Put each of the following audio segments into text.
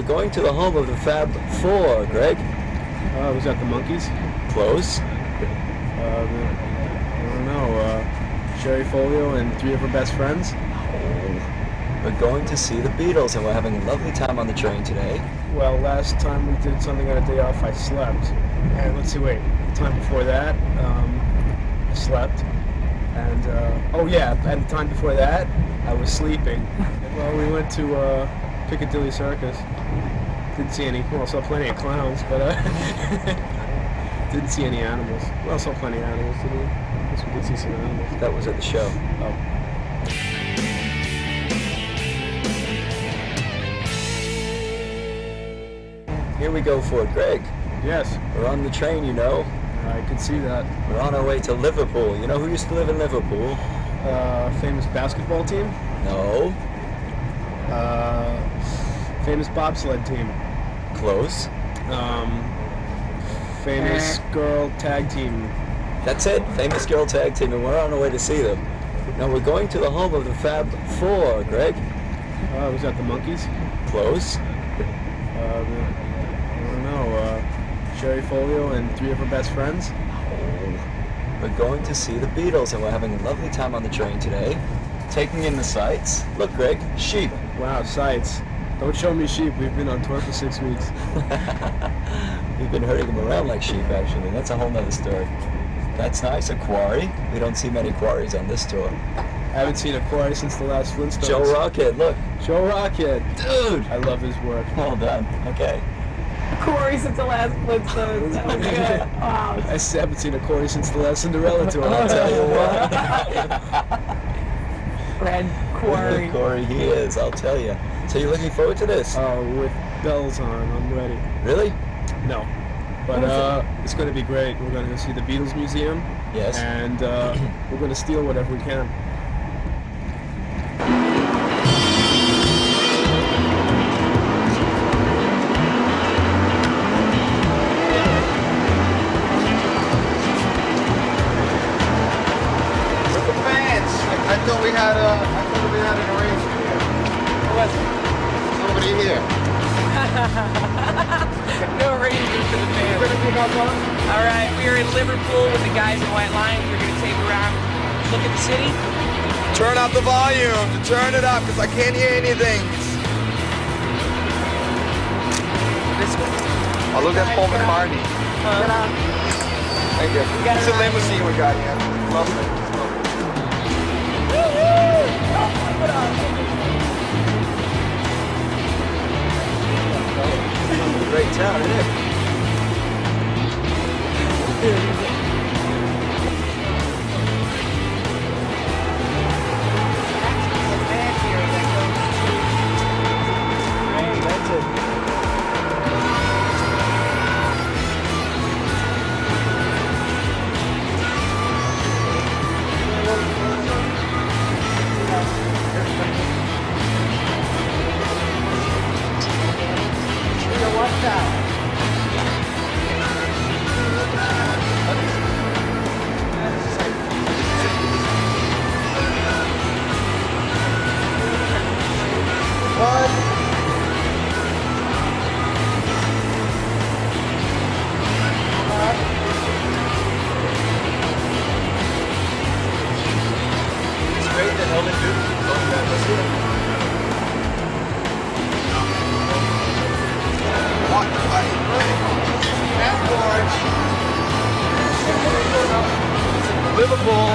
we're going to the home of the Fab Four, Greg. Was that the Monkees? Close. I don't know. Sherry Folio and three of her best friends? We're going to see the Beatles, and we're having a lovely time on the train today. Well, last time we did something on a day off, I slept. And let's see, wait, the time before that, I slept. And, and the time before that, I was sleeping. Well, we went to Piccadilly Circus. Didn't see any, well, saw plenty of clowns, but didn't see any animals. Well, saw plenty of animals, didn't we? I guess we did see some animals. That was at the show. Oh. Here we go for it, Greg. Yes, We're on the train, you know. I could see that. We're on our way to Liverpool. You know who used to live in Liverpool? Famous basketball team? No. Famous bobsled team? Close. Famous girl tag team? That's it. Famous girl tag team, and we're on our way to see them. Now we're going to the home of the Fab Four, Greg. Was that the Monkees? Close. I don't know. Sherry Folio and three of her best friends? We're going to see the Beatles, and we're having a lovely time on the train today. Taking in the sights. Look, Greg, sheep. Wow, sights. Don't show me sheep. We've been on tour for 6 weeks. We've been herding them around like sheep, actually. That's a whole nother story. That's nice, a quarry. We don't see many quarries on this tour. I haven't seen a quarry since the last Flintstones. Joe Rocket, look. Joe Rocket. Dude! I love his work. Well done. Okay. Corey since the last Flintstones. Oh, good. Wow. I haven't seen a quarry since the last Cinderella tour, I'll tell you what. Red Quarry. Corey, he is, I'll tell you. So you're looking forward to this? With bells on, I'm ready. Really? No. But it's going to be great. We're going to go see the Beatles Museum. Yes. And we're going to steal whatever we can. I thought we had an arrangement here. What was it? Nobody here. No arrangement for the You're fans. gonna pick up on? All right, we are in Liverpool with the guys in White Lions. We're going to take a around, look at the city. Turn up the volume. Turn it up, because I can't hear anything. This way. Oh, look, that's Paul McCartney. Thank you. got It's it a right. limousine we got here. Lovely. Great town, isn't it? That's it. It's great that Helmet Newton is photographed us here. Liverpool.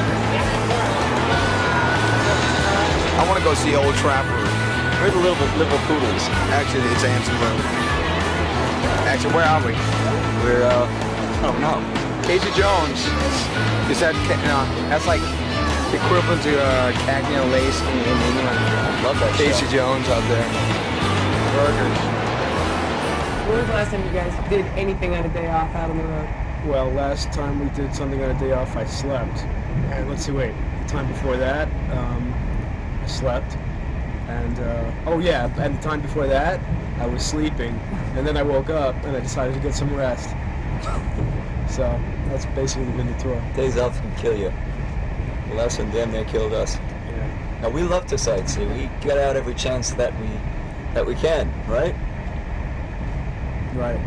I want to go see Old Trafford. We're the Liverpoolians. Actually, it's Anson Road. Actually, where are we? We're, I don't know. Casey Jones. Is that, that's like the equivalent to Cagney and Lace in England. Love that Casey show. Jones out there. Burgers. When was the last time you guys did anything on a day off out on the road? Well, last time we did something on a day off, I slept. And let's see, wait, the time before that, I slept. And, and the time before that, I was sleeping. And then I woke up and I decided to get some rest. So that's basically been the tour. Days off can kill you. The last one damn near killed us. Yeah. Now we love to sightsee. We get out every chance that we can, right? Right.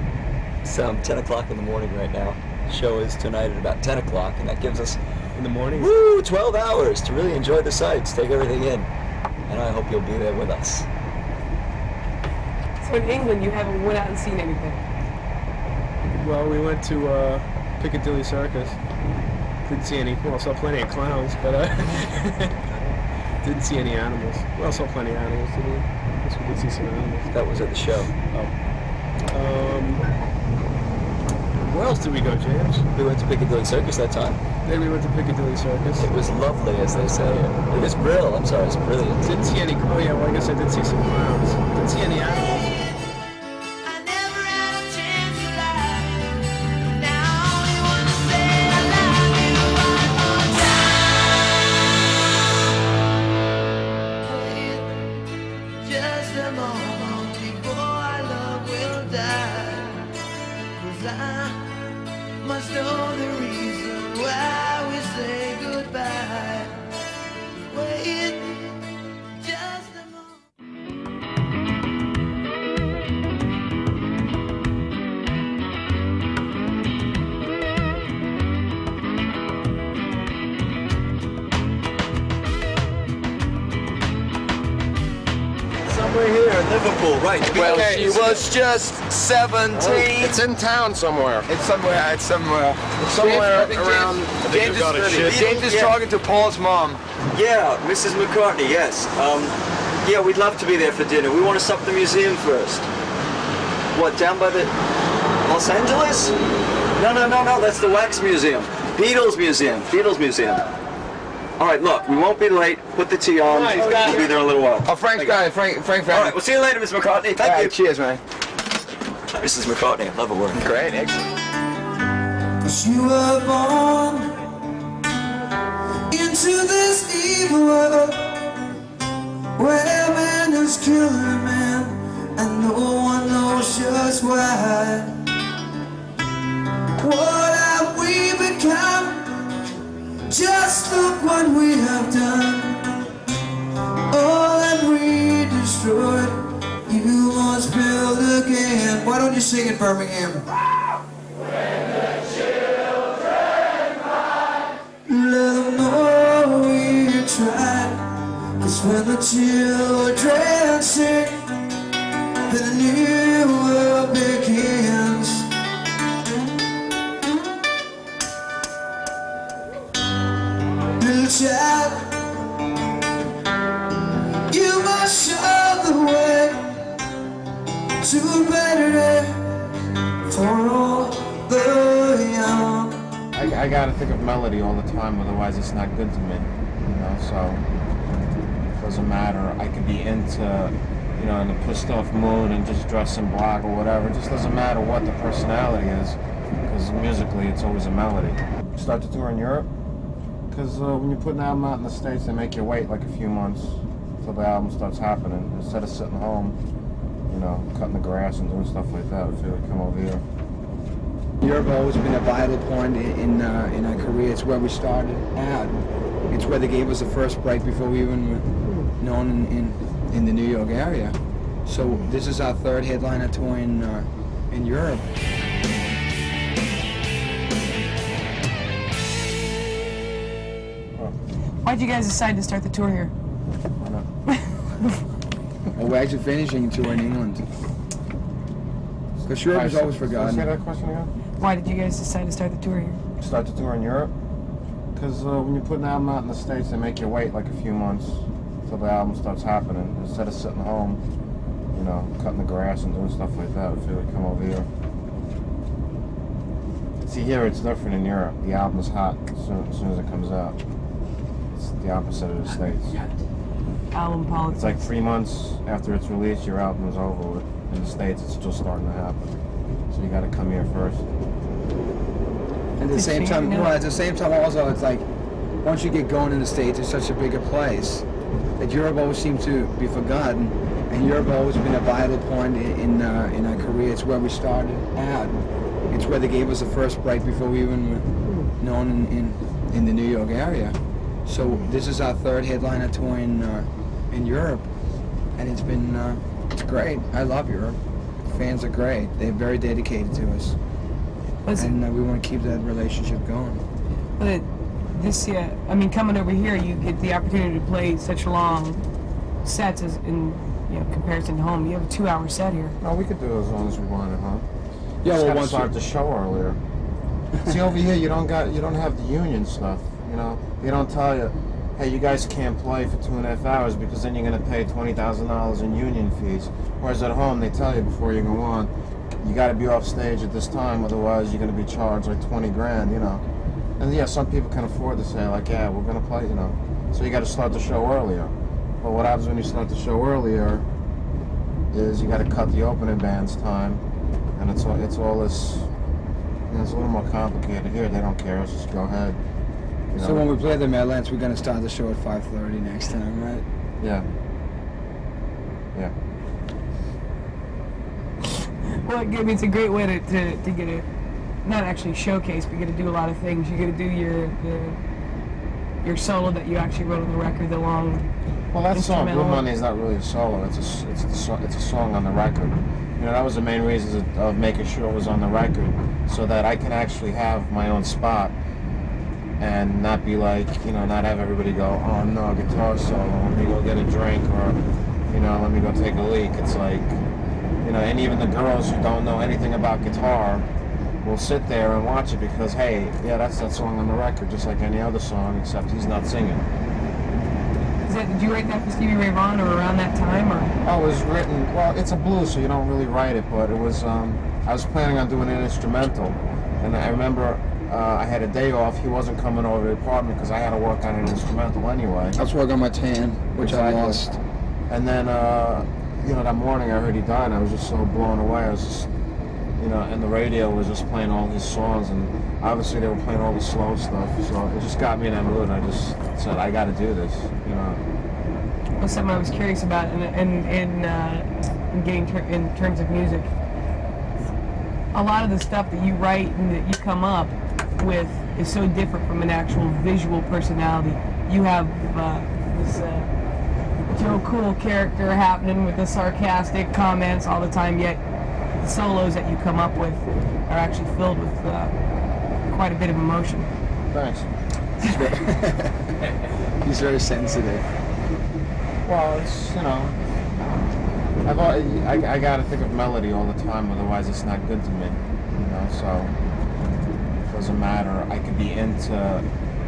It's 10 o'clock in the morning right now. The show is tonight at about 10 o'clock, and that gives us, In the morning? 12 hours to really enjoy the sights, take everything in. And I hope you'll be there with us. So in England, you haven't went out and seen anything. Well, we went to Piccadilly Circus. Didn't see any. Well, saw plenty of clowns, but didn't see any animals. Well, saw plenty of animals, didn't we? I guess we did see some animals. That was at the show. Where else did we go, James? We went to Piccadilly Circus that time. Then we went to Piccadilly Circus. It was lovely, as they say. It was brilliant. I'm sorry, it's brilliant. Didn't see any. Oh yeah, well I guess I did see some clowns. Didn't see any animals. I never had a chance to lie. Now I only wanna say I love you one more time. Wait just a moment before our love will die. 'Cause I must know the reason why we say goodbye. Wait just a moment. Somewhere here in Liverpool, right. Well, Okay, she was just 17. It's in town somewhere. It's somewhere. It's somewhere. It's somewhere around. James James got a is, ship. James is Yeah. talking to Paul's mom. Yeah, Mrs. McCartney, yes. Yeah, we'd love to be there for dinner. We want to stop at the museum first. What, down by the Los Angeles? No, that's the Wax Museum. Beatles Museum. All right, look, we won't be late. Put the tea on. We'll be there in a little while. Oh, Frank's got it. Frank. All right, we'll see you later, Miss McCartney. Thank All right, you. cheers, man. Mrs. McCartney, I love her work. Great, excellent. 'Cause you were born into this evil world where man is killing man and no one knows just why. What have we become? Just look what we have done. All that we destroyed, you must build again. Why don't you sing it, Birmingham? Let them know we tried. 'Cause when the children sing, then a new world begins. Little child, you must show the way to a better day for all the young. I gotta think of melody all the time, otherwise it's not good to me. You know, so it doesn't matter. I could be into, you know, in a pissed off mood and just dress in black or whatever. It just doesn't matter what the personality is, because musically it's always a melody. Start the tour in Europe, because when you put an album out in the States, they make you wait like a few months until the album starts happening. Instead of sitting home, you know, cutting the grass and doing stuff like that, I feel like come over here. Europe has always been a vital point in our career. It's where we started out. It's where they gave us the first break before we even were known in the New York area. So this is our third headliner tour in Europe. Why'd you guys decide to start the tour here? Well, we're actually finishing a tour in England. Because Europe is always Say forgotten. that question again? Why did you guys decide to start the tour here? Start the tour in Europe, because when you put an album out in the States, they make you wait like a few months until the album starts happening. Instead of sitting home, you know, cutting the grass and doing stuff like that, I feel like come over here. See, here it's different in Europe. The album is hot as soon as it comes out. It's the opposite of the States. Album politics. It's like 3 months after it's released, your album is over with. In the States, it's still starting to happen. So you got to come here first. And at the same time, well, at the same time also, it's like once you get going in the States, it's such a bigger place that Europe always seems to be forgotten. And Europe has always been a vital point in our career. It's where we started out. It's where they gave us the first break before we even were known in the New York area. So this is our third headliner tour in Europe, and it's been it's great. I love Europe. fans are great. They're very dedicated to us, Listen, and we want to keep that relationship going. but this, yeah, I mean, coming over here, you get the opportunity to play such long sets as in comparison to home. You have a 2-hour set here. No, we could do it as long as we wanted, huh? Yeah, Just well, gotta once start the show earlier. See, over here you don't have the union stuff. You know, they don't tell you, hey, you guys can't play for 2.5 hours because then you're gonna pay $20,000 in union fees. Whereas at home they tell you before you go on, you got to be off stage at this time, otherwise you're gonna be charged like 20 grand. You know, and yeah, some people can afford to say like, yeah, we're gonna play. You know, so you got to start the show earlier. But what happens when you start the show earlier is you got to cut the opening band's time, and it's all this. It's a little more complicated. Here, they don't care. Let's just go ahead. You know? So when we play the Meadowlands, we're gonna start the show at 5:30 next time, right? Yeah. Yeah. Well, I mean, it's a great way to get a, not actually showcase, but you get to do a lot of things. You get to do your solo that you actually wrote on the record, the long. Well, that song, instrumental. Blue Monday, is not really a solo. It's a song on the record. You know, that was the main reason of making sure it was on the record, so that I can actually have my own spot and not be like, you know, not have everybody go, oh no, guitar solo, let me go get a drink, or, you know, let me go take a leak. It's like, you know, and even the girls who don't know anything about guitar will sit there and watch it because, hey, yeah, that's that song on the record, just like any other song, except he's not singing. Did you write that for Stevie Ray Vaughan or around that time, or? Oh, it was written, well, it's a blues, so you don't really write it, but it was, I was planning on doing an instrumental, and I remember I had a day off. He wasn't coming over to the apartment because I had to work on an instrumental anyway. I was working on my tan, which I Exactly. lost. And then, you know, that morning I heard he died, and I was just so blown away. I was just, you know, and the radio was just playing all his songs, and obviously they were playing all the slow stuff, so it just got me in that mood. I just said, I got to do this, you know. Well, something I was curious about, in getting in terms of music. A lot of the stuff that you write and that you come up with is so different from an actual visual personality. You have this Joe Cool character happening with the sarcastic comments all the time, yet the solos that you come up with are actually filled with quite a bit of emotion. Thanks. He's very sensitive. Well, it's, you know, I got to think of melody all the time, otherwise it's not good to me, you know, so it doesn't matter. I could be into,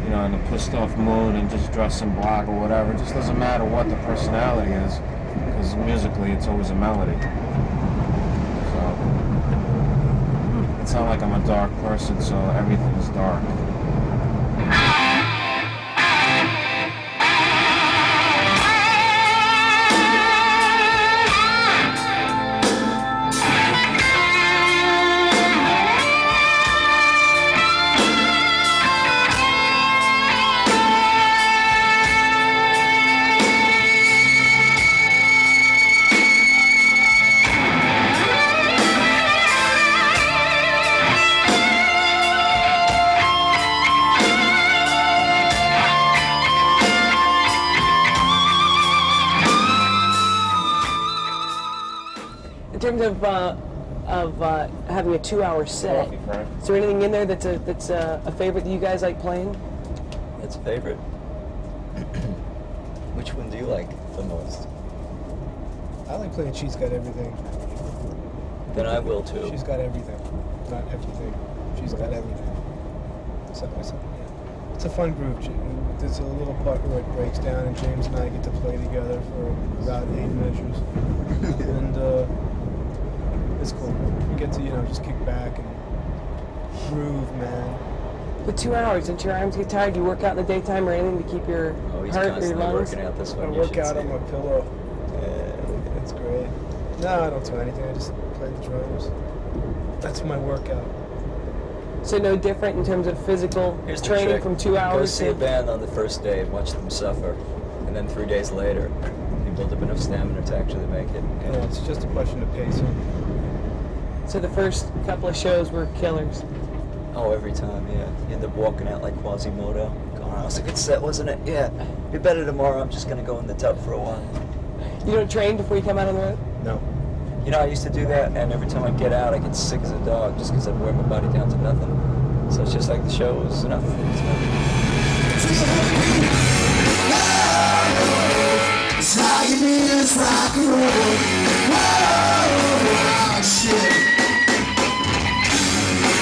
you know, in a pissed off mood and just dress in black or whatever. It just doesn't matter what the personality is, because musically it's always a melody. So it's not like I'm a dark person, so everything is dark. In terms of having a 2-hour set, Coffee, Frank. is there anything in there that's a favorite that you guys like playing? That's a favorite. Which one do you like the most? I like playing She's Got Everything. Then I will too. She's got everything. Not everything. She's got everything. So, yeah. It's a fun group. There's a little part where it breaks down, and James and I get to play together for about 8 measures. And it's cool. We get to, you know, just kick back and groove, man. For 2 hours, didn't your arms get tired? Do you work out in the daytime or anything to keep your Oh, he's heart or your constantly lungs? working out this I one. You work should out see on my it. pillow. Yeah, it's great. No, I don't do anything. I just play the drums. That's my workout. So no different in terms of physical Here's the training trick. from 2 Go hours see a to... band on the first day and watch them suffer, and then 3 days later, you build up enough stamina to actually make it. Yeah, it's just a question of pacing. So the first couple of shows were killers. Oh, every time, yeah. You end up walking out like Quasimodo. Going, oh, it was a good set, wasn't it? Yeah. Be better tomorrow. I'm just gonna go in the tub for a while. You don't train before you come out on the road? No. You know, I used to do that, and every time I get out, I get sick as a dog just because I wear my body down to nothing. So it's just like the show is nothing. It's nothing. It's all you need is rock and roll. Whoa, shit.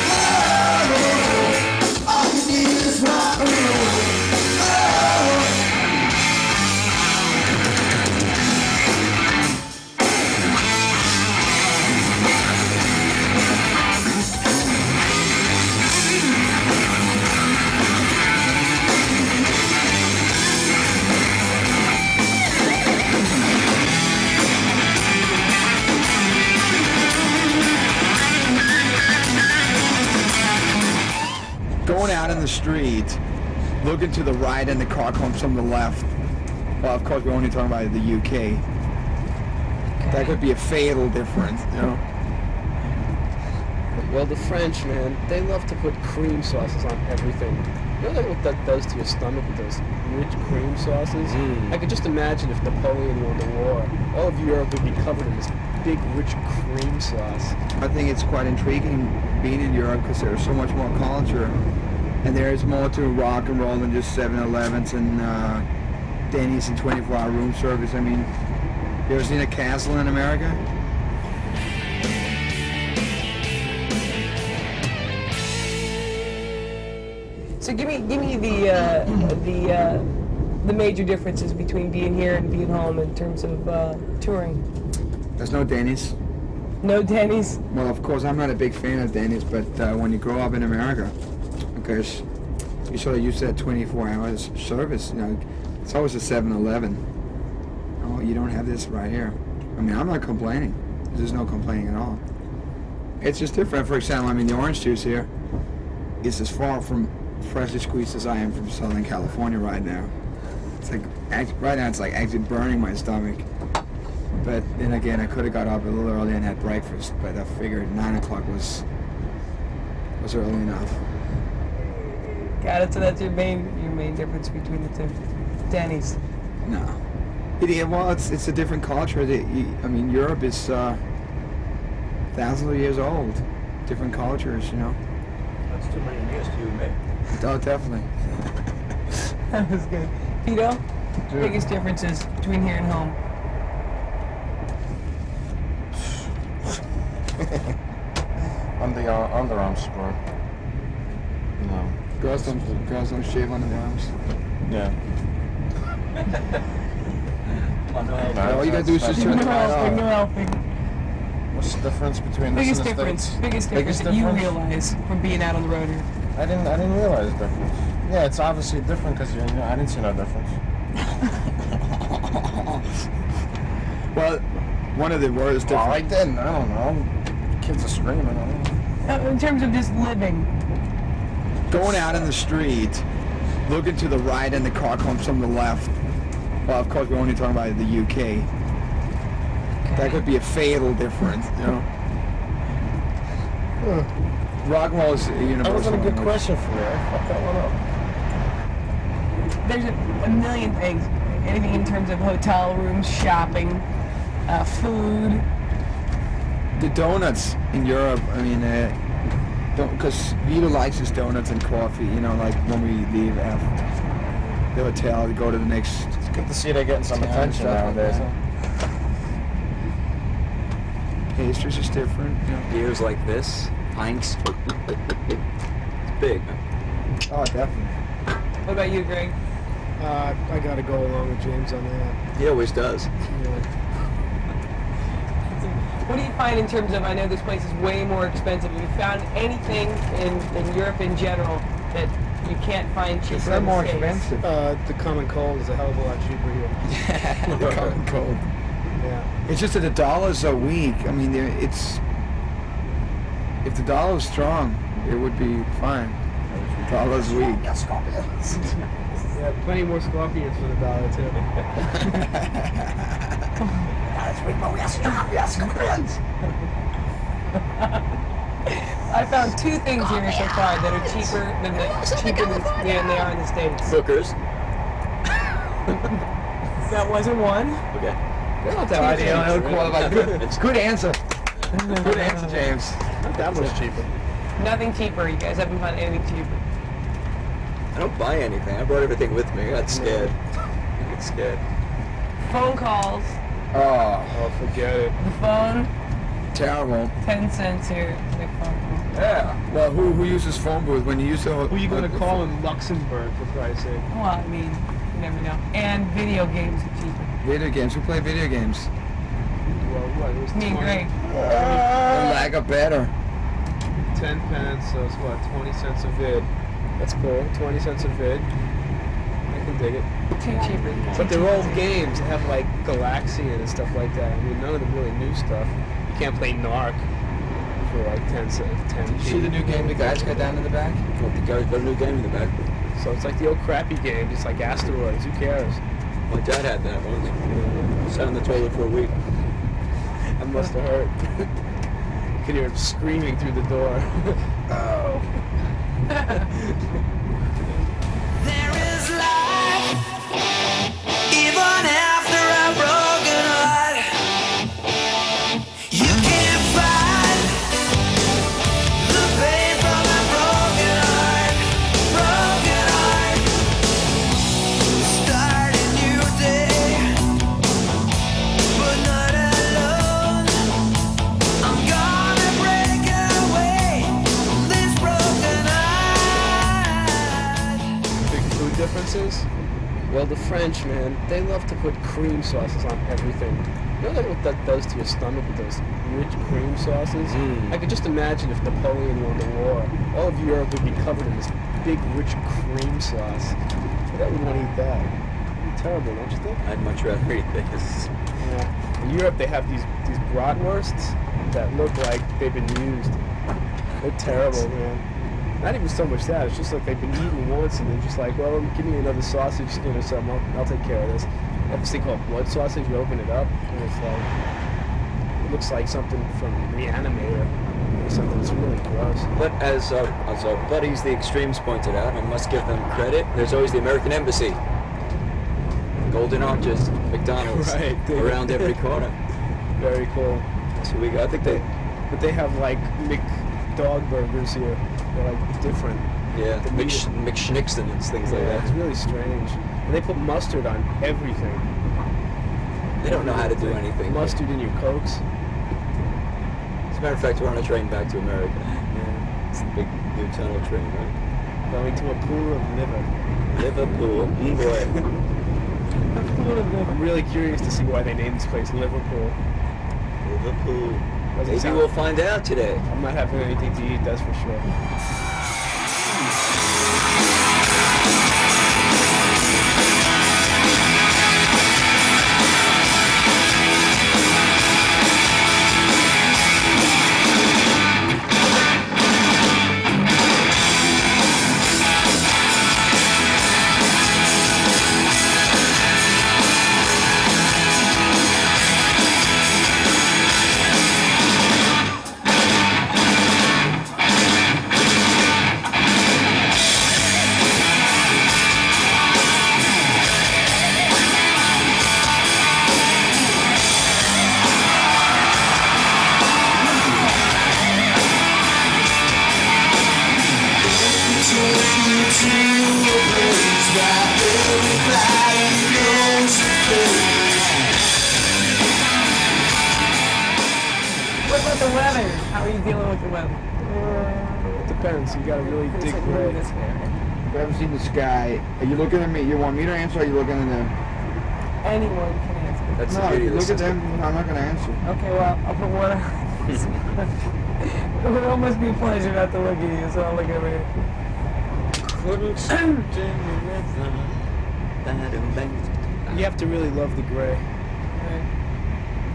Whoa, all you need is rock and roll. Going out in the street, looking to the right and the car comes from the left. Well, of course, we're only talking about the UK. That could be a fatal difference, you know? Well, the French, man, they love to put cream sauces on everything. You know what that does to your stomach with those rich cream sauces? I could just imagine if Napoleon won the war, all of Europe would be covered in this big, rich cream sauce. I think it's quite intriguing being in Europe because there's so much more culture. And there's more to rock and roll than just 7-Elevens and Denny's and 24-hour room service. I mean, you ever seen a castle in America? So give me the major differences between being here and being home in terms of touring. There's no Denny's. No Denny's. Well, of course, I'm not a big fan of Denny's, but when you grow up in America, because you sort of used to that 24 hours service, you know, it's always a 7-Eleven. Oh, you don't have this right here. I mean, I'm not complaining. There's no complaining at all. It's just different. For example, I mean, the orange juice here is as far from freshly squeezed as I am from Southern California right now. It's like, right now it's like actually burning my stomach. But then again, I could have got up a little early and had breakfast, but I figured 9 o'clock was early enough. Got it. So that's your main difference between the two. Denny's. No. Well, it's a different culture. I mean, Europe is thousands of years old. Different cultures, you know. That's too many years to you, mate. Oh, definitely. That was good. Pito, biggest differences between here and home? On the underarm sport. No. Girls don't shave under the arms. Yeah. All you gotta do is just turn No the light helping, no off. helping. What's the difference between this Biggest and the difference. States? Biggest difference that you realize from being out on the road here. I didn't realize the difference. Yeah, it's obviously different because you know, I didn't see no difference. Well, one of the worst Well, I difference. didn't. I don't know. Kids are screaming. I don't know. In terms of just living. Going out in the street, looking to the right and the car comes from the left. Well, of course, we're only talking about the UK. That could be a fatal difference, you know. Rock and roll is universal. That wasn't a good language. question for me. I fucked that one up. There's a million things. Anything in terms of hotel rooms, shopping, food. The donuts in Europe, I mean, because Vito likes his donuts and coffee, you know, like when we leave the hotel to go to the next. It's good to see they're getting some town, attention stuff like nowadays. that. Pastries is different, you know. Beers like this, pints. It's big, man. Oh, definitely. What about you, Greg? I gotta go along with James on that. He always does. Yeah. What do you find in terms of, I know this place is way more expensive. Have you found anything in Europe in general that you can't find cheaper Is in that the more States? expensive? The common cold is a hell of a lot cheaper here. The common cold. Yeah. It's just that the dollar's so weak. I mean, if the dollar was strong, it would be fine. The dollar's weak. Yeah, plenty more scorpions for the dollar too. I found two things here so far that are cheaper than they are in the States. Bookers. That wasn't one. Okay. They're not that much cheaper. Qualified. Good answer. Good answer, James. Not that much cheaper. Nothing cheaper. You guys haven't found anything cheaper. I don't buy anything. I brought everything with me. I got scared. I got scared. Phone calls. Oh, Forget it. The phone, terrible. 10 cents here. Big phone call. Yeah. Well, who uses phone booth when you use the? Who are you going to call in Luxembourg, for Christ's sake? Well, I mean, you never know. And video games are cheaper. Video games. Who play video games? Well, what? It was Me and 20 Greg. Lag a better. 10 pence, so it's what, 20 cents a vid. That's cool, 20 cents a vid. I can dig it. Too cheaper. But they're old games that have like Galaxian and stuff like that. I mean, none of the really new stuff. You can't play Narc for like 10 cents. 10 See the new game the guys got down in the back? Well, the guy's got a new game in the back. So it's like the old crappy game, just like Asteroids. Who cares? My dad had that once. Sat on the toilet for a week. That must have hurt. You could hear him screaming through the door. Oh. There is life, even after a broken heart. You can't find the pain from a broken heart. Broken heart. Start a new day, but not alone. I'm gonna break away from this broken heart. Big food differences? Well, the French, man, they love to put cream sauces on everything. You know what that does to your stomach with those rich cream sauces? I could just imagine if Napoleon won the war, all of Europe would be covered in this big, rich cream sauce. I would want to eat that. It'd be terrible, don't you think? I'd much rather eat this. Yeah. In Europe, they have these bratwursts that look like they've been used. They're terrible, man. Not even so much that, it's just like they've been eaten once and they're just like, well, give me another sausage skin or something, I'll take care of this. They have this thing called blood sausage, you open it up and it's like, it looks like something from Reanimator or something, it's really gross. But as our buddies, the Extremes, pointed out, I must give them credit, there's always the American Embassy. Golden Arches, McDonald's, Right, around every corner. Very cool. So we got, I think they, But they have like McDog burgers here, they're like different. yeah, The meat- McSchnickstons, things like Yeah, it's that. really strange. And they put mustard on everything. They don't know how to do anything. Mustard in your Cokes. As a matter of fact, we're on a train back to America. Yeah. It's the big new tunnel train, right? Going to a pool of liver. Liverpool, boy. I'm really curious to see why they named this place Liverpool. Liverpool. Doesn't Maybe sound- we'll find out today. I'm not having anything to eat, that's for sure. What about the weather? How are you dealing with the weather? It depends, you gotta really dig It's gray. this way. If you haven't seen the sky, are you looking at me? You want me to answer or are you looking at them? Anyone can answer. That's No, the if beauty you of the look at system. them, I'm not going to answer. Okay, well, I'll put water. It would almost be a pleasure not to look at you, so I'll look over here. You have to really love the gray.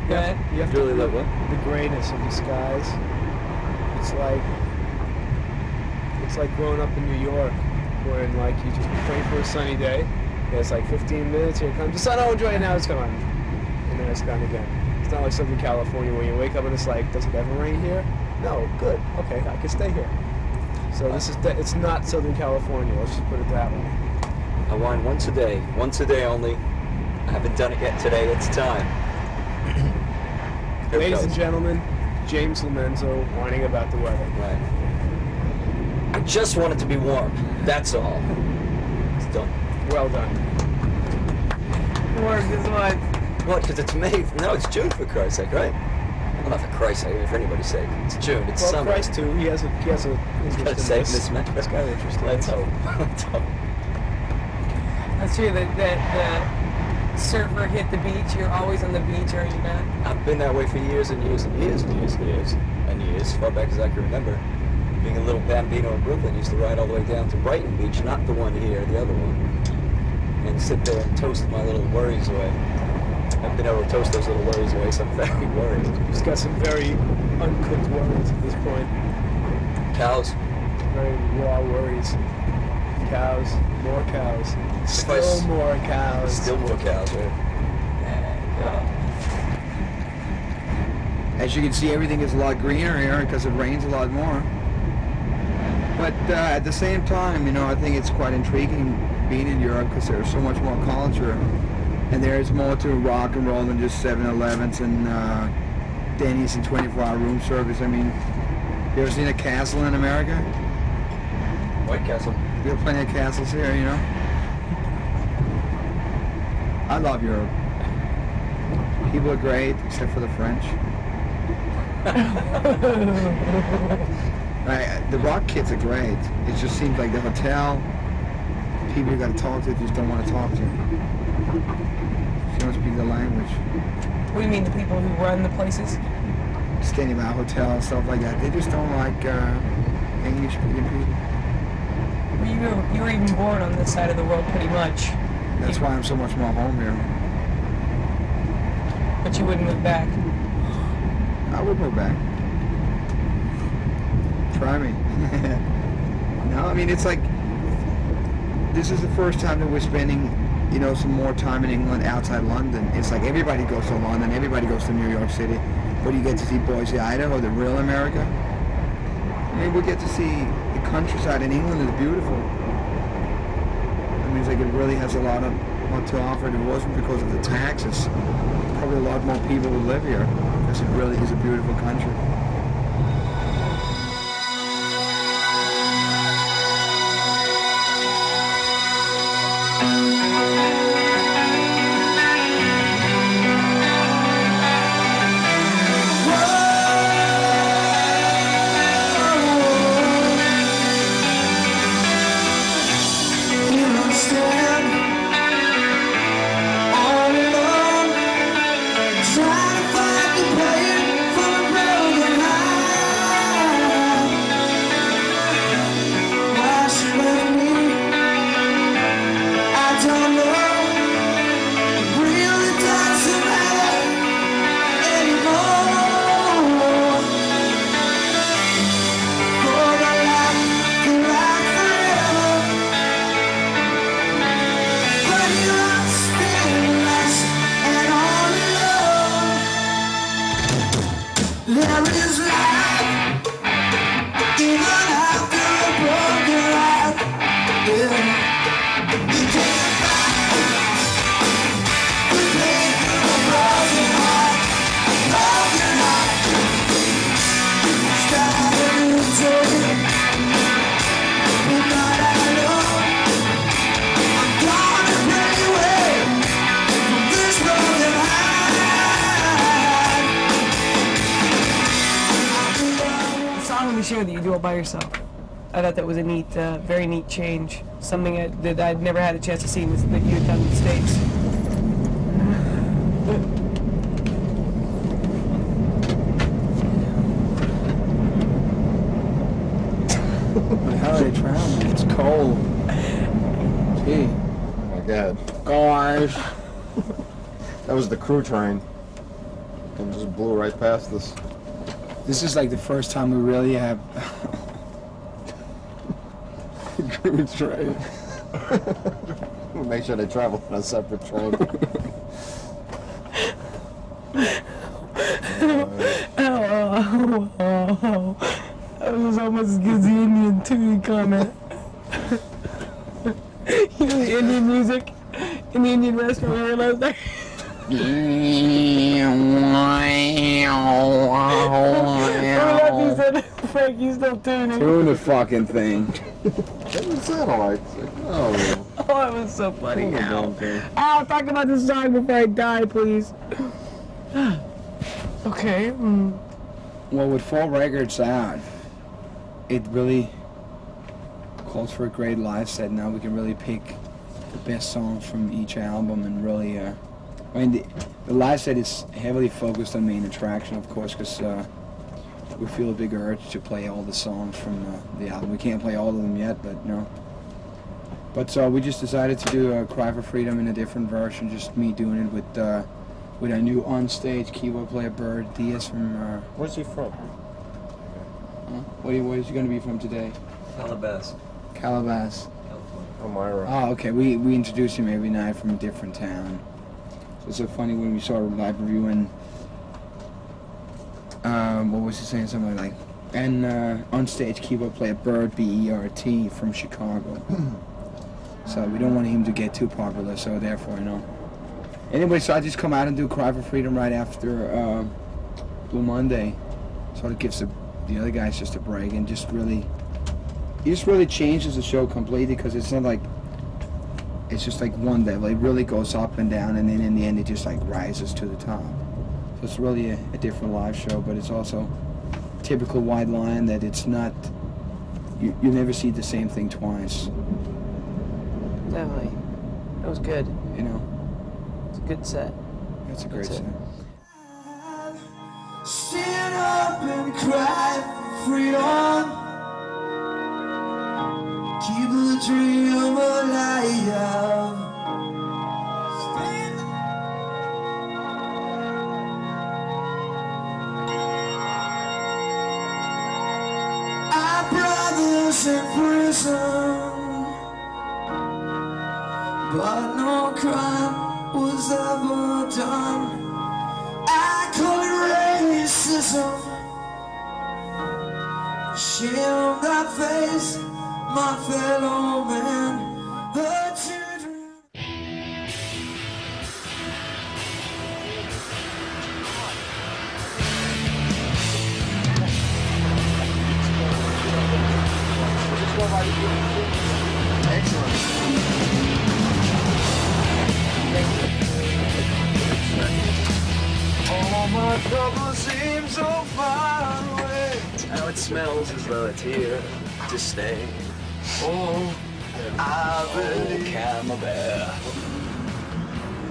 Good. You have Really to love what? the grayness of the skies. It's like growing up in New York, where like you just pray for a sunny day. And it's like 15 minutes, here comes the sun. Oh, enjoy it now. It's gone, and then it's gone again. It's not like Southern California where you wake up and it's like, does it ever rain here? No, good. Okay, I can stay here. So it's not Southern California. Let's just put it that way. I whine once a day only. I haven't done it yet today. It's time. Here it Ladies and goes. gentlemen, James Lomenzo whining about the weather. Right. I just want it to be warm. That's all. It's done. Well done. Or is what? What? Because it's May. No, it's June for Christ's sake, right? Well, not for Christ's sake, for anybody's sake. It's June. It's Well, summer. Christ too. He has a interest Gotta in save this. this man. He's got an interest in Let's this. hope. Let's hope. That's true. That the surfer hit the beach. You're always on the beach, are you not? I've been that way for years and years and years and years and years and years, as far back as I can remember. Being a little bambino in Brooklyn, used to ride all the way down to Brighton Beach, not the one here, the other one, and sit there and toast my little worries away. I've been able to toast those little worries away, so I'm very worried. He's got some very uncooked worries at this point. Cows. Very raw worries. Cows, more cows, still s- more cows. Still more cows, right? And, As you can see, everything is a lot greener here because it rains a lot more. But at the same time, you know, I think it's quite intriguing being in Europe because there's so much more culture. And there's more to rock and roll than just 7-Elevens and Denny's and 24-hour room service. I mean, you ever seen a castle in America? White Castle. We have plenty of castles here, you know. I love Europe. People are great, except for the French. Right, the rock kids are great. It just seems like the hotel, people you got to talk to just don't want to talk to. If you don't speak the language. What do you mean, the people who run the places? Standing by a hotel and stuff like that, they just don't like English-speaking people. Well, you were even born on this side of the world, pretty much. That's why I'm so much more home here. But you wouldn't move back. I would move back. Try me. No, I mean, it's like, this is the first time that we're spending, you know, some more time in England outside London. It's like everybody goes to London, everybody goes to New York City, but you get to see Boise, Idaho, the real America. I mean, we get to see the countryside in England is beautiful. I mean, it's like it really has a lot to offer. If it wasn't because of the taxes, probably a lot more people would live here, because it really is a beautiful country. Show that you do it by yourself. I thought that was a neat, very neat change. Something that I'd never had a chance to see was that you had done in the States. How are they traveling? It's cold. Gee. Oh my God. Gosh. That was the crew train. It just blew right past us. This is like the first time we really have Crew train. Make sure they travel on a separate train. Oh. That was almost as good as the Indian tune comment. You know the Indian music in the Indian restaurant we were last night? Eric, you still tuning? Tune the fucking thing. Satellite. Oh. Oh, it was so funny. Tune the Al. damn thing. Al, talk about this song before I die, please. Okay. Well, with 4 records out, it really calls for a great live set. Now we can really pick the best songs from each album and really, I mean, the live set is heavily focused on main attraction, of course, because we feel a big urge to play all the songs from the album. We can't play all of them yet, but no. But we just decided to do Cry for Freedom in a different version, just me doing it with our new on-stage keyboard player, Bird Diaz from... Where's he from? Where is he going to be from today? Calabas. Calabas. Elmira. Oh, okay. We introduce him every night from a different town. So it's so funny when we saw a live review and what was he saying? Something like, and on-stage keyboard player Bird B-E-R-T from Chicago. So we don't want him to get too popular. So therefore, Anyway, so I just come out and do Cry for Freedom right after Blue Monday. Sort of gives the other guys just a break and just really changes the show completely, because it's not like it's just like one level. It really goes up and down, and then in the end it just like rises to the top. So it's really a different live show, but it's also typical White Lion that it's not, you never see the same thing twice. Definitely. That was good. It's a good set. It's a great set. Stand up and cry for freedom. Keep the dream alive. Stand Our brothers in prison, but no crime was ever done. I call it racism. Shame that face my fellow man. The children. All my troubles seem so far away. Now it smells as though it's here to stay. Oh, I believe Camembert.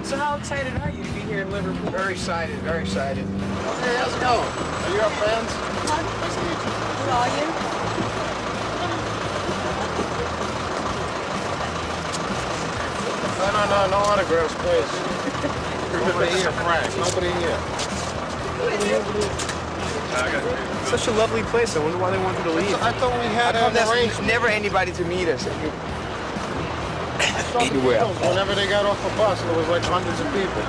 So how excited are you to be here in Liverpool? Very excited, very excited. Hey, how's it going? Are you our fans? Nice to meet you. Saw you. No autographs, please. Nobody here, Frank. Nobody here. Such a lovely place. I wonder why they wanted to leave. I thought we had an arrangement. Never anybody to meet us. Anywhere. Whenever they got off a bus, there was like hundreds of people.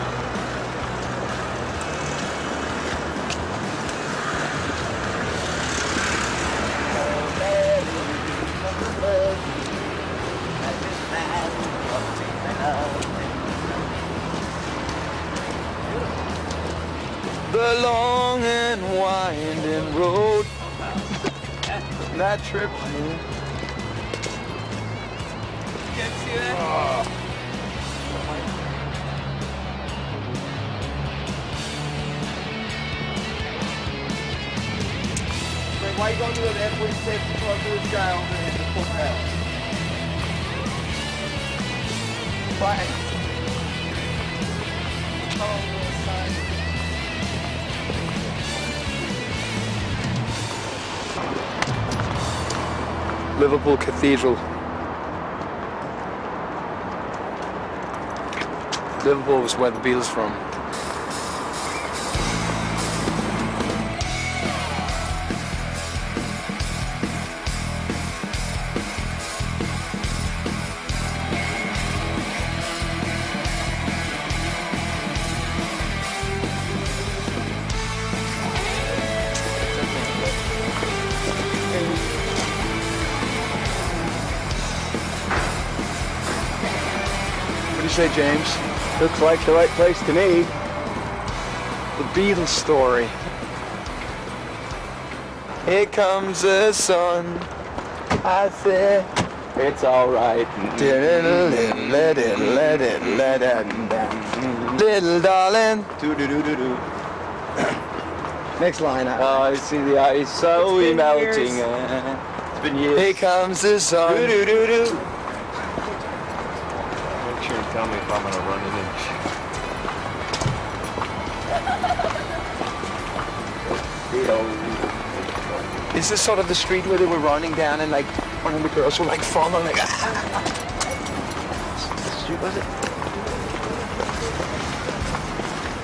The long and winding road that trips me. You guys see that? Why you gonna do it? Everybody's safe to talk to this guy over there in the courthouse. Why? Liverpool Cathedral. Liverpool was where the Beatles from. What do you say, James? Looks like the right place to me. The Beatles story. Here comes the sun. I said, it's alright. Let it. Little darling. Do-do-do-do-do. Next line. Oh, I see the ice slowly been melting. years. It's been years. Here comes the sun. Do-do-do-do. Make sure and tell me if I'm gonna run an inch. Is this sort of the street where they were running down and like one of the girls were like falling like Street was it?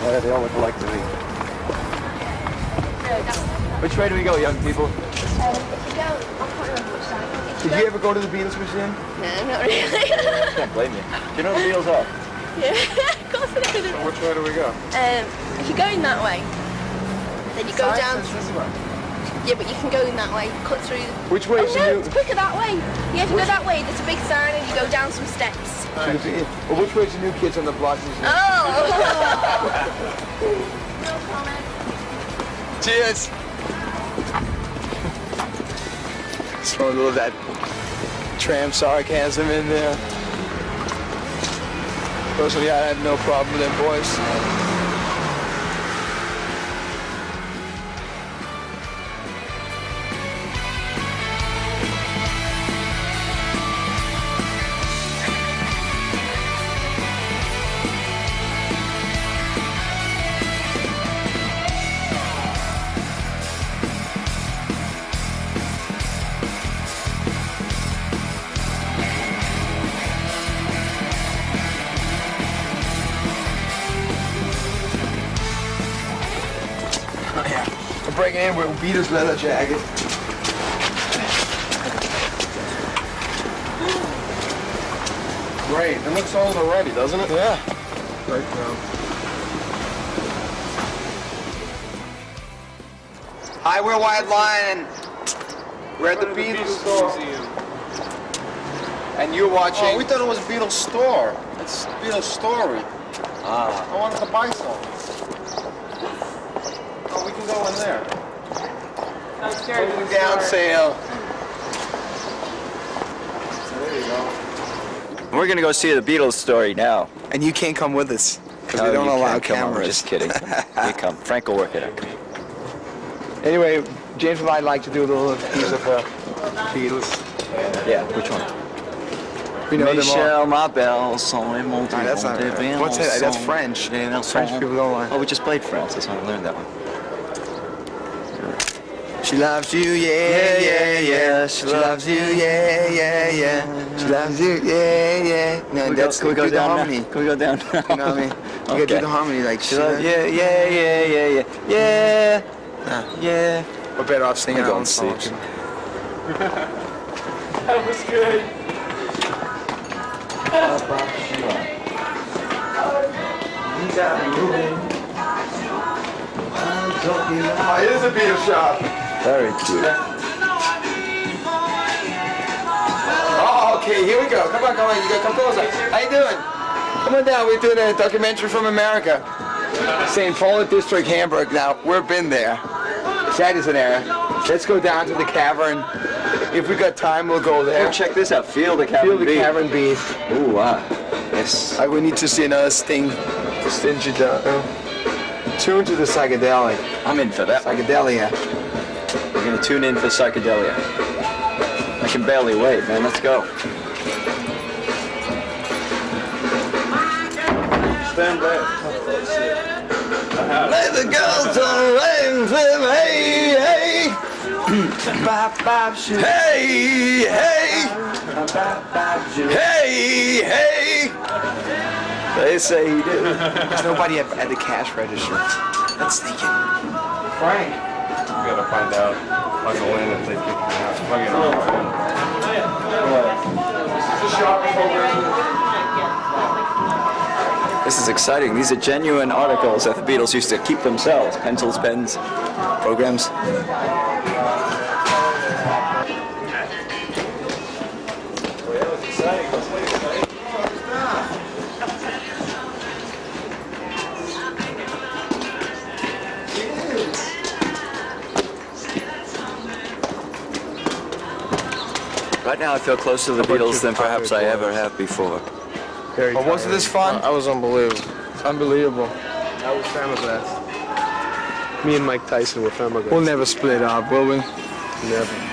Yeah, they all look alike to me. Which way do we go, young people? Did you ever go to the Beatles Museum? No, not really. Can't blame me. Do you know who the Beatles are? Yeah, of course I did. Which way do we go? If you're going that way, then you go down. Yeah, but you can go in that way, cut through. Which way is Oh no, the it's quicker that way. Yeah, if you go that way, there's a big sign and you go down some steps. Well, which way is the New Kids on the Block Museum? Oh! Cheers! Throw a little of that tram sarcasm in there. Personally, I have no problem with them boys. Breaking in with Beatles leather jacket. Great. It looks old already, doesn't it? Yeah. Right now. Hi, we're White Lion. We're at the Beatles Museum. and you're watching. Oh, we thought it was Beatles store. It's Beatles story. I wanted to buy something. Oh, we can go in there. Closing down sale. We're gonna go see the Beatles story now. And you can't come with us because No, we don't you allow can't come on. cameras. Just kidding. You come. Frank will work it out. Anyway, James and I'd like to do a little piece of Beatles. Yeah, which one? We know them all. Michel, ma belle, son et mon Alright, that's not what's it? That's French. French people don't like. Oh, we just played France. That's how I learned that one. She loves you, yeah, yeah, yeah. She loves you, yeah, yeah, yeah. She loves you, yeah, yeah. No, that's Can we go do the down harmony. now? Can we go down now? You know what I mean? You gotta do the harmony like She loves, yeah, yeah, yeah, yeah, yeah, yeah, yeah. We're better off singing We're our going own to sleep. songs. That was good. Oh, it is a Beatles shop. Very cute. Oh, okay, here we go. Come on, you gotta come closer. How you doing? Come on down, we're doing a documentary from America. St. Paul District, Hamburg. Now, we've been there. That is an error. Let's go down to the cavern. If we got time, we'll go there. Oh, check this out. Feel the cavern Feel the beat. cavern beat. Ooh, wow. Yes. We need to see another stingy down. Tune to the psychedelic. I'm in for that. Psychedelia. We're gonna tune in for psychedelia. I can barely wait, man. Let's go. Stand back. Let the girls on the rain flip, hey, hey. Bop, bop, shoot. Hey, hey, Bop, bop, shoot. hey, hey. They say he did. There's nobody at the cash register. Let's sneak in. Frank. We gotta find out. I'll go in if they kick me out. If I get on my phone. This is exciting. These are genuine articles that the Beatles used to keep themselves. Pencils, pens, programs. Right now I feel closer to the Beatles than perhaps I ever have before. Very But wasn't this fun? That was unbelievable. It's unbelievable. That was Famoglass. Me and Mike Tyson were Famoglass. We'll never split up, will we? Never.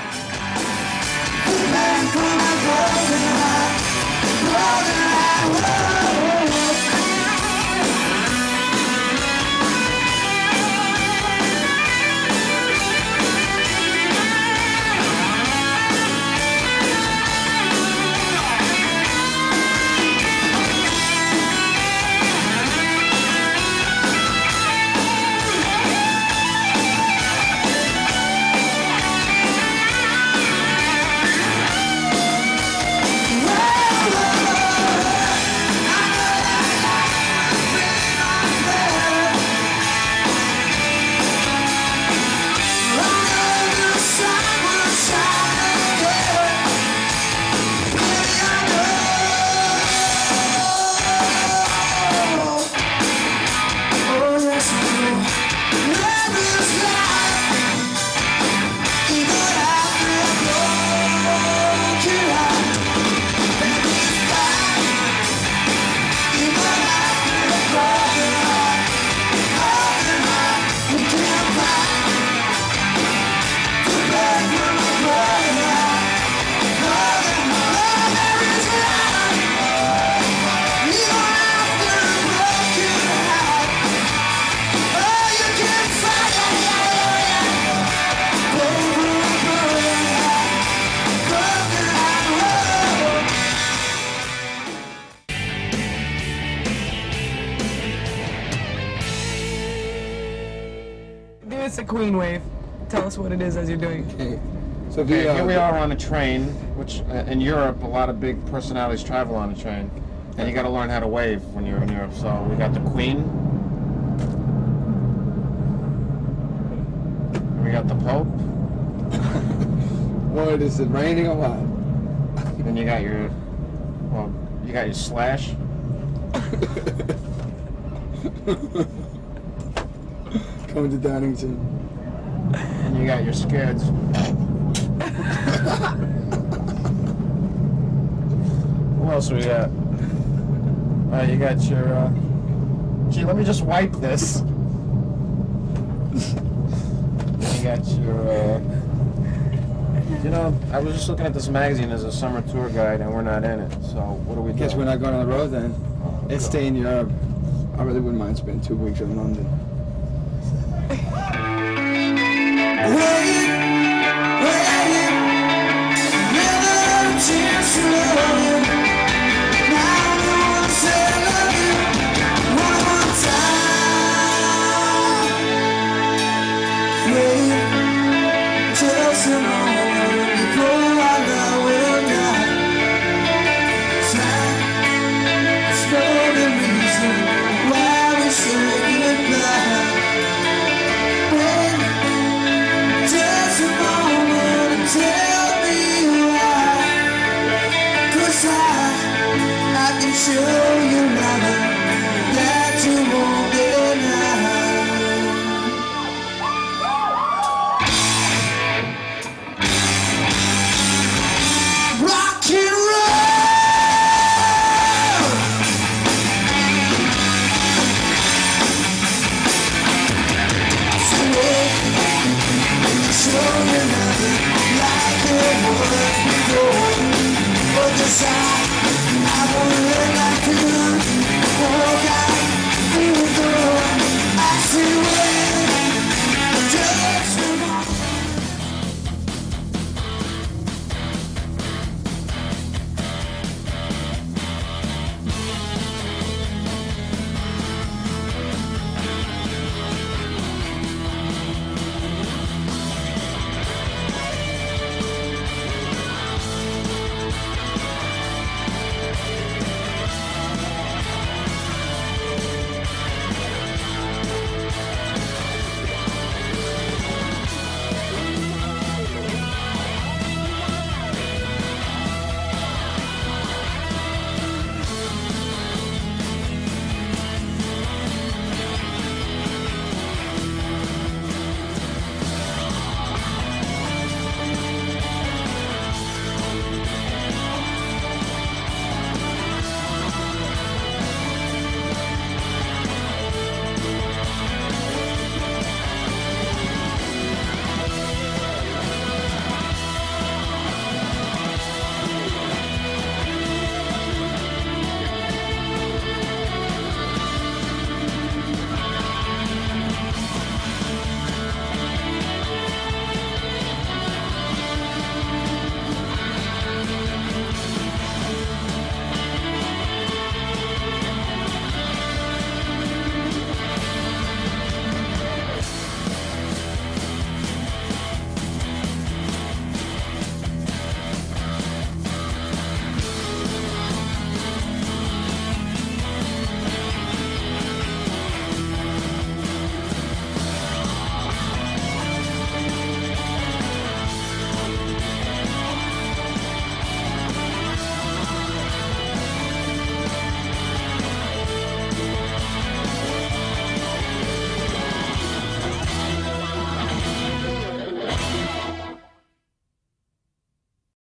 Give us a Queen wave. Tell us what it is as you're doing. Okay. So Okay, here we are on a train, which in Europe, a lot of big personalities travel on a train. And you got to learn how to wave when you're in Europe. So we got the Queen. We got the Pope. What is it, raining or what? Then you got your, well, you got your Slash. Coming to Downington. And you got your Skids. Who else we got? You got your, gee, let me just wipe this. Then you got your, you know, I was just looking at this magazine as a summer tour guide and we're not in it, so what do we do? Guess we're not going on the road then. Let's stay in Europe. I really wouldn't mind spending 2 weeks in London. Show you lover that you won't deny. Rock and roll. Show you lover like it was before. But this I won't let like you.